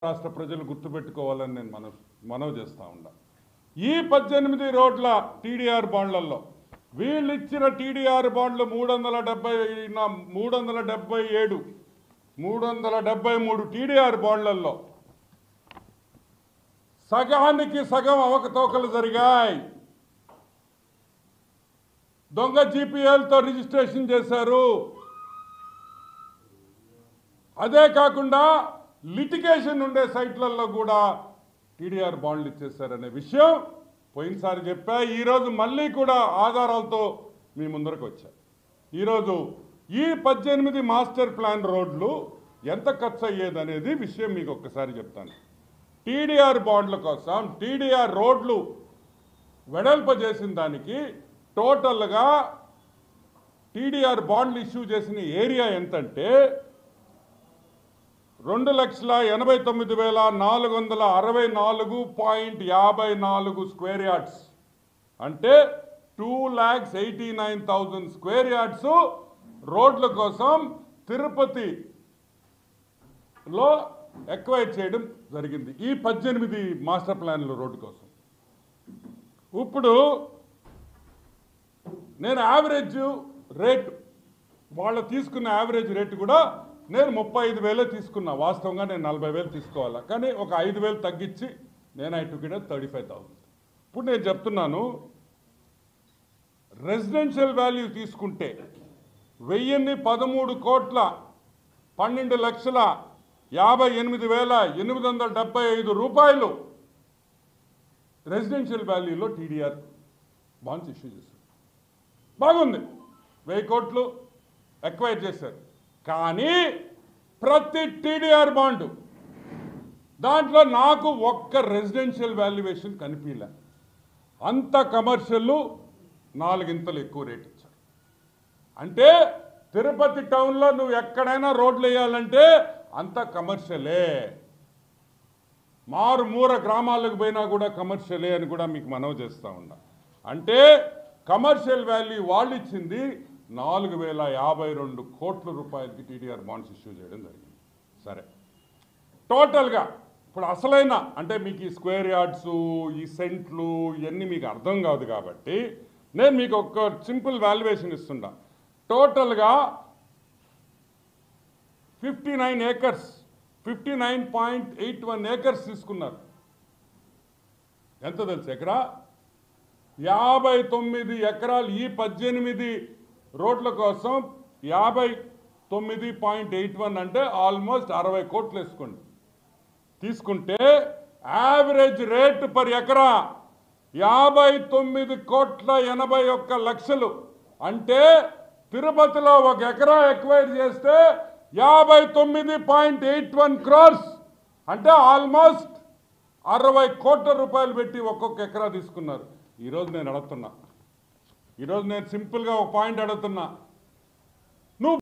రాష్ట్ర ప్రజలు గుర్తుపెట్టుకోవాలని నేను మనవి చేస్తా ఉన్నా. ఈ 18 రోడ్ల టీడీఆర్ బాండ్లలో వీళ్ళు ఇచ్చిన టీడీఆర్ బాండ్లు 373 టీడీఆర్ బాండ్లలో సగానికి సగం అవకతవకలు జరిగాయి. దొంగ జీపీఎల్తో రిజిస్ట్రేషన్ చేశారు. అదే కాకుండా లిటిగేషన్ ఉండే సైట్లలో కూడా టీడీఆర్ బాండ్లు ఇచ్చేశారనే విషయం పోయినసారి చెప్పా. ఈరోజు మళ్ళీ కూడా ఆధారాలతో మీ ముందరకు వచ్చా. ఈరోజు ఈ 18 మాస్టర్ ప్లాన్ రోడ్లు ఎంత ఖర్చు అయ్యేదనేది విషయం మీకు ఒక్కసారి చెప్తాను. టీడీఆర్ బాండ్ల కోసం టీడీఆర్ రోడ్లు వెడల్పజేసిన దానికి టోటల్గా టీడీఆర్ బాండ్లు ఇష్యూ చేసిన ఏరియా ఎంతంటే 2,89,464.54 స్క్వేర్ యార్డ్స్, అంటే 2,89,000 స్క్వేర్ యార్డ్స్ రోడ్ల కోసం తిరుపతిలో ఎక్వైర్ చేయడం జరిగింది ఈ 18 మాస్టర్ ప్లాన్ల రోడ్డు కోసం. ఇప్పుడు నేను యావరేజ్ రేటు వాళ్ళు తీసుకున్న యావరేజ్ రేటు కూడా నేను 35,000 తీసుకున్నా. వాస్తవంగా నేను 40,000 తీసుకోవాలా, కానీ ఒక 5,000 తగ్గించి నేను ఐటుకిడ 35,000. ఇప్పుడు నేను చెప్తున్నాను, రెసిడెన్షియల్ వాల్యూ తీసుకుంటే 1,013,12,58,875 రూపాయలు రెసిడెన్షియల్ వాల్యూలో టీడీఆర్ బాండ్స్ ఇష్యూ చేశారు. బాగుంది, 1000 కోట్లు ఎక్వైర్ చేశారు. కానీ ప్రతి టీడీఆర్ బాండు దాంట్లో నాకు ఒక్క రెసిడెన్షియల్ వాల్యుయేషన్ కనిపించలే. అంత కమర్షియల్ 4 ఇంతలు ఎక్కువ రేట్ ఇచ్చారు. అంటే తిరుపతి టౌన్లో నువ్వు ఎక్కడైనా రోడ్లు వేయాలంటే అంత కమర్షియలే. మారుమూర గ్రామాలకు పోయినా కూడా కమర్షియలే అని కూడా మీకు మనవి చేస్తూ ఉన్నా. అంటే కమర్షియల్ వాల్యూ వాళ్ళు ఇచ్చింది 4,052 కోట్ల రూపాయలకి టీడీఆర్ బాండ్స్ ఇష్యూ చేయడం జరిగింది. సరే, టోటల్గా ఇప్పుడు అసలైన అంటే మీకు ఈ స్క్వేర్ యార్డ్స్, ఈ సెంట్లు ఇవన్నీ మీకు అర్థం కాదు కాబట్టి నేను మీకు ఒక సింపుల్ వాల్యుయేషన్ ఇస్తున్నా. టోటల్గా 59 ఏకర్స్ 59.81 ఏకర్స్ తీసుకున్నారు. ఎంత తెలుసు ఎకరా? 59 ఎకరాలు. ఈ 18 రోడ్ల కోసం 59.81 అంటే ఆల్మోస్ట్ 60 కోట్లు వేసుకోండి. తీసుకుంటే యావరేజ్ రేట్ పర్ ఎకరా 59,81,00,000. అంటే తిరుపతిలో ఒక ఎకరా ఎక్వైర్ చేస్తే 59.81 క్రోర్స్, అంటే ఆల్మోస్ట్ 60 కోట్ల రూపాయలు పెట్టి ఒక్కొక్క ఎకరా తీసుకున్నారు. ఈరోజు నేను అడుగుతున్నా, ఈరోజు నేను సింపుల్గా ఒక పాయింట్ అడుగుతున్నా.